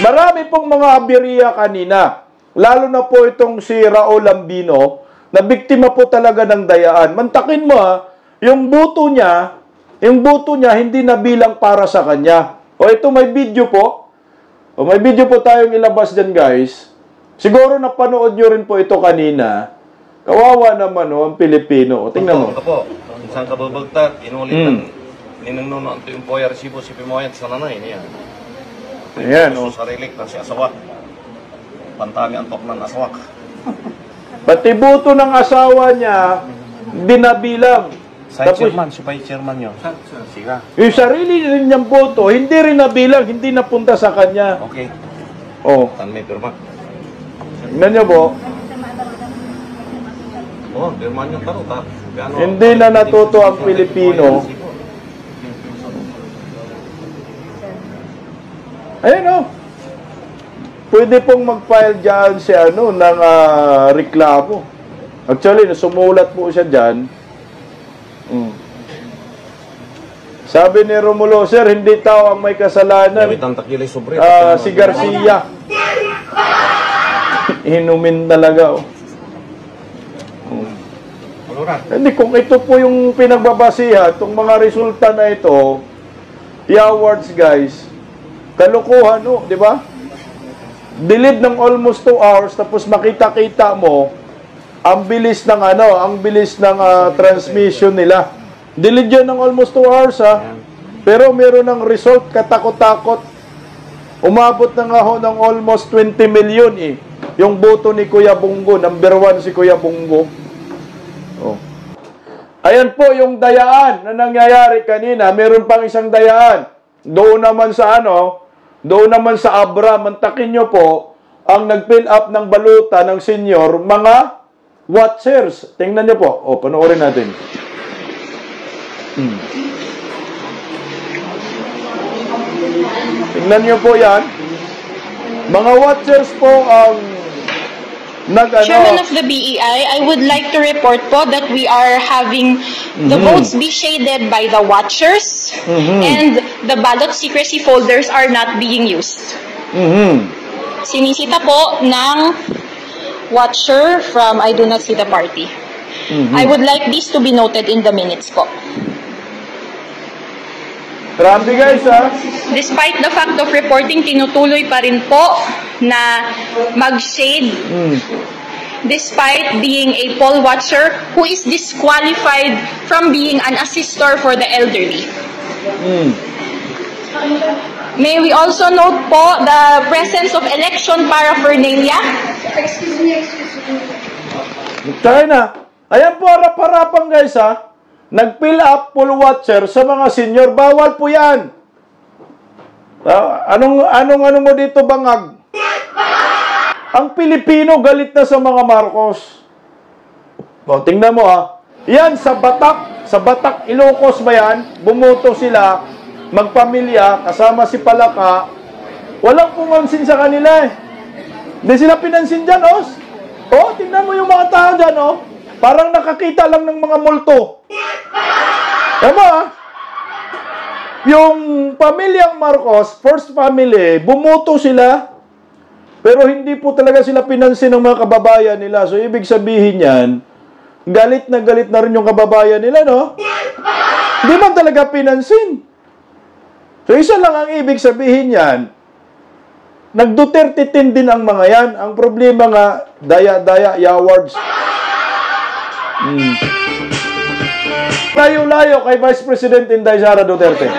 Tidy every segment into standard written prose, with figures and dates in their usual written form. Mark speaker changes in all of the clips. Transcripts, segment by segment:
Speaker 1: Marami pong mga aberya kanina. Lalo na po itong si Raul Lambino, na biktima po talaga ng dayaan. Mantakin mo yung buto niya hindi nabilang para sa kanya. O ito may video po. O may video po tayong ilabas dyan guys. Siguro napanood nyo rin po ito kanina. Kawawa naman ang Pilipino. O tingnan mo.
Speaker 2: Po, isang kababagtat, inulit ninanong ito yung poya resibo si Pimoyat sa nanay niya.
Speaker 1: Ayan o.
Speaker 2: Sarilik na si Asawak. Pantami ang tok ng Asawak.
Speaker 1: Pati buto ng asawa niya, binabilang.
Speaker 2: Side chairman, si Vice Chairman nyo. Siga.
Speaker 1: Yung sarili rin niyang boto, hindi rin nabilang, hindi napunta sa kanya.
Speaker 2: Okay.
Speaker 1: Oh.
Speaker 2: Tan may pirma.
Speaker 1: Tingnan niyo po.
Speaker 2: Oh, pirma nyo taro.
Speaker 1: Hindi na natuto ang Pilipino. Ayun o. Pwede pong mag-file dyan si ng reklamo. Actually, sumulat po siya dyan. Sabi ni Romulo, sir, hindi tao ang may kasalanan. Si Garcia. Inumin talaga. Hindi, kung ito po yung pinagbabasihan, itong mga resulta na ito, i-awards guys, kalukuhan di ba? Delete ng almost 2 hours, tapos makita-kita mo, ang bilis ng transmission nila. Delete yun ng almost 2 hours pero meron ng result, katakot-takot. Umabot na nga ho ng almost 20 million yung boto ni Kuya Bongo, number 1 si Kuya Bongo. Ayan po yung dayaan na nangyayari kanina. Meron pang isang dayaan. Doon naman sa Abra, mantakin nyo po, ang nag-fill up ng baluta ng senior, mga watchers. Tingnan nyo po. Panoorin natin. Tingnan nyo po yan. Mga watchers po ang
Speaker 3: Chairman of the BEI, I would like to report po that we are having the votes be shaded by the watchers and the ballot secrecy folders are not being used. Sinisita po ng watcher from I do not see the party. I would like this to be noted in the minutes po.
Speaker 1: Grabe guys
Speaker 3: Despite the fact of reporting, tinutuloy pa rin po na mag-shade despite being a poll watcher who is disqualified from being an assistor for the elderly. May we also note po the presence of election paraphernalia.
Speaker 4: Excuse me.
Speaker 1: Tayo na. Ayan po, harap-harapan guys nag-fill up poll watcher sa mga senior. Bawal po yan. Anong mo dito bangag? Ang Pilipino galit na sa mga Marcos. Tingnan mo Yan sa Batak, Ilocos ba yan? Bumoto sila, magpamilya, kasama si Palaka. Walang pumansin sa kanila Hindi sila pinansin dyan tingnan mo yung mga tao dyan Parang nakakita lang ng mga multo. Tama Yung pamilyang Marcos, first family, bumoto sila, pero hindi po talaga sila pinansin ng mga kababayan nila. So, ibig sabihin yan, galit na rin yung kababayan nila, Hindi man talaga pinansin. So, isa lang ang ibig sabihin yan, nag-Duterte din ang mga yan. Ang problema nga, daya-daya, yawards. Layo-layo kay Vice President Inday Sara Duterte.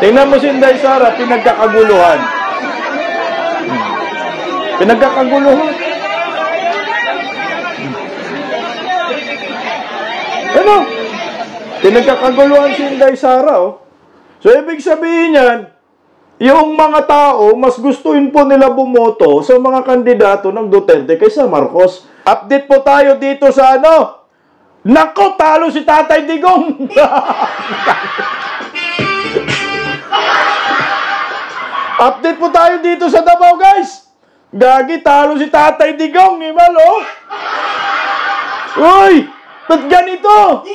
Speaker 1: Tingnan mo si Inday Sara, pinagkakaguluhan. Pinagkakaguluhan si Inday Sara, So, ibig sabihin yan, yung mga tao, mas gustuin po nila bumoto sa mga kandidato ng Duterte kaysa Marcos. Update po tayo dito sa Nako, talo si Tatay Digong! Update po tayo dito sa Davao, guys! Gagi, talo si Tatay Digong, Imal, Uy! Ba't ganito?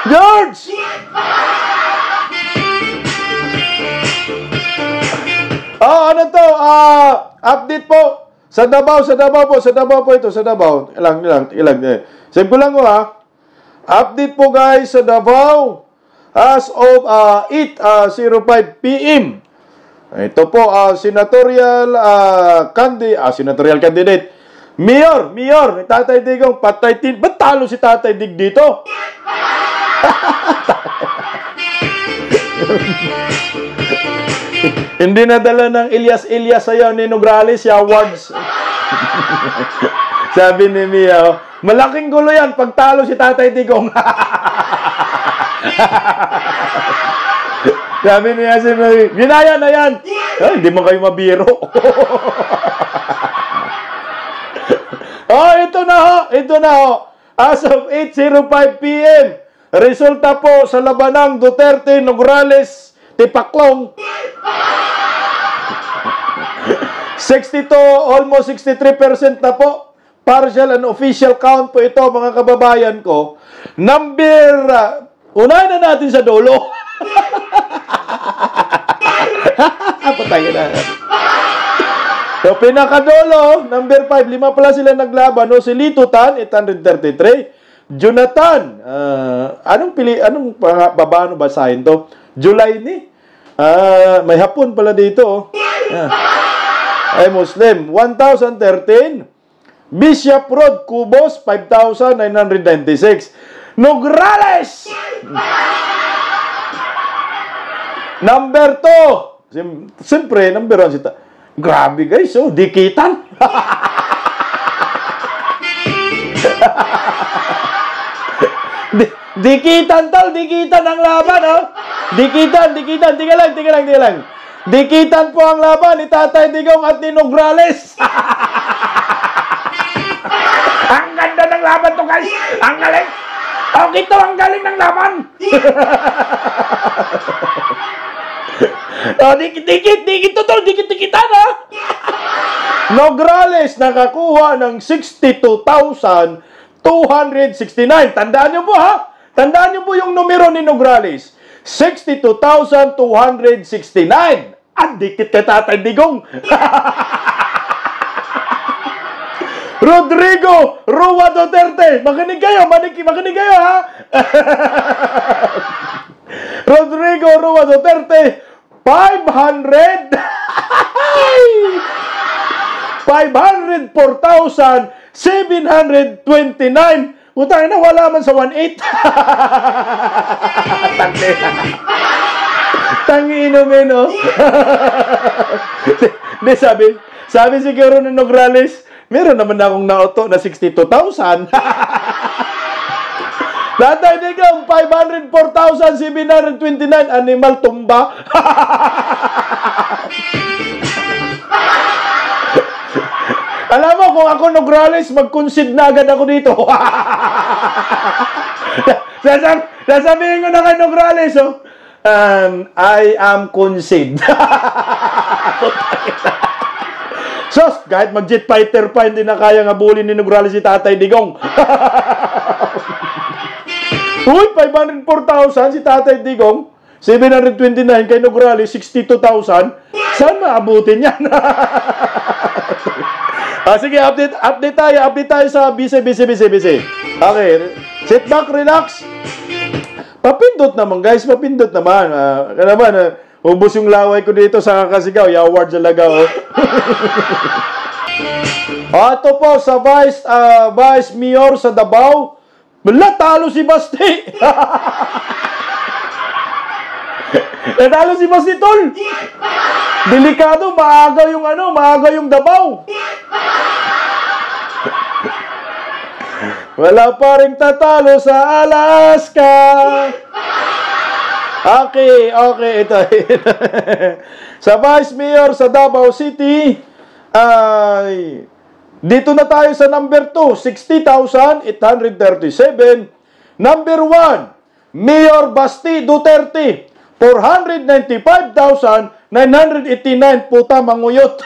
Speaker 1: George! Ano to? Update po. Sa Davao po ito. Sa Davao. Ilang. Save ko lang ko Update po guys sa Davao. As of 8:05 p.m. Ito po, senatorial candidate. Mayor, Tatay Digong, Patay Tin. Ba't talo si Tatay Dig dito? Hindi nadala ng Ilyas sa'yo ni Nograles, awards. Sabi ni Mia, malaking gulo yan pag talo si Tatay Digong. Sabi niya si Mia, ginaya na yan. Hindi mo kayo mabiro. Ito na ho. As of 8:05 p.m. Resulta po sa labanang Duterte, Nograles, Tipaklong. almost 63% na po. Partial and official count po ito, mga kababayan ko. Unahin na natin sa dulo. Patayin na. So, pinakadulo, number 5, 5 pala sila naglaban. Si Lito Tan, 833. Jonathan, anong babano basahin to? July ni? May hapon pala dito. Ay Muslim, 1,013. Bishop Road, Cubos, 5,996. Nograles! Number 2. Siyempre, number 1 grabe guys, dikitan. Dikitan ang laban, Dikitan. Tingnan lang. Dikitan po ang laban ni Tatay Digong at ni Nograles. Ang ganda ng laban to guys. Ang galing. Ito ang galing ng laban. Dikit-dikitan Nograles nakakuha ng 62,269. Tandaan niyo po Tandaan niyo po yung numero ni Nograles. 62,269. Ang dikit kay Tatay Digong. Rodrigo Rua Duterte. Makinig kayo Rodrigo Rua Duterte, 504,729. Utang na, wala man sa 1.8. Tangiinumin, sabi siguro ng Nograles, meron naman akong nauto na 62,000. Tatay Digong, 504,729 animal tumba. Alam mo, kung ako Nograles, mag-concede na agad ako dito. Sasabihin ko na kay Nograles, I am concede. So, kahit mag-jet fighter pa, hindi na kaya nga bulin ni Nograles si Tatay Digong. Uy, 504,000 si Tatay Digong, 729 kay Nograles, 62,000. Saan maabutin yan? Sige, update tayo sa BC. Okay, sit back, relax. Papindot naman, guys, ubos yung laway ko dito sa Kakasigaw, award talaga, Ito po sa Vice Mayor sa Davao. Talo si Basti. Natalo si Basti, tol. Delikado, maaga yung Davao. Wala pa ring tatalo sa Alaska. Okay, ito. Sa Vice Mayor sa Davao City, dito na tayo sa number 2, 60,837. Number 1, Mayor Basti Duterte, 495,989. Puta, manguyot.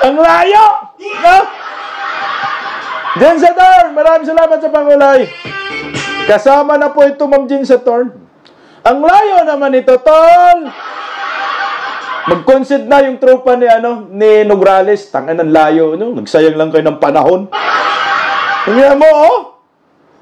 Speaker 1: Ang layo! No? Jen Saturn, maraming salamat sa pangulay. Kasama na po ito, Ma'am Jen Saturn. Ang layo naman ito, tol. Mag-concede na yung tropa ni Nograles. Tangan ng layo, nagsayang lang kayo ng panahon. Tingnan mo,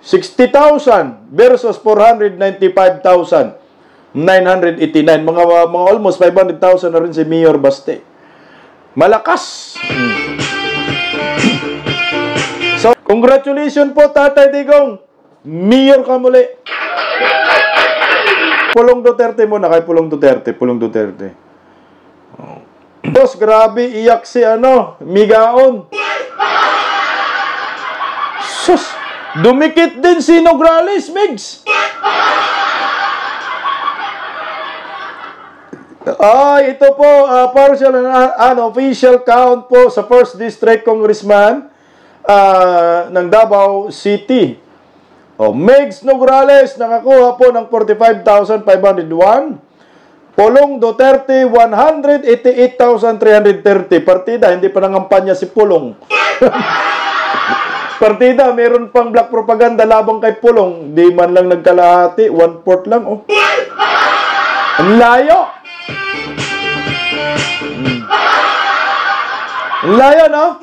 Speaker 1: 60,000 versus 495,989. Mga almost 500,000 na rin si Mayor Baste. Malakas. So, congratulations po, Tatay Digong. Mayor ka muli. Pulong Duterte muna, kay Pulong Duterte. Boss, grabe, iyak si Migaon. Sus, dumikit din si Nograles, Migs. Ito po, partial and official count po sa 1st District Congressman ng Davao City. Migs Nograles, nakakuha po ng 45,501. Pulong Duterte, 188,330. Partida, hindi pa nangampanya si Pulong. Partida, meron pang black propaganda labang kay Pulong. Di man lang nagkalahati, 1/4 lang. Ang layo. Ang layo, no?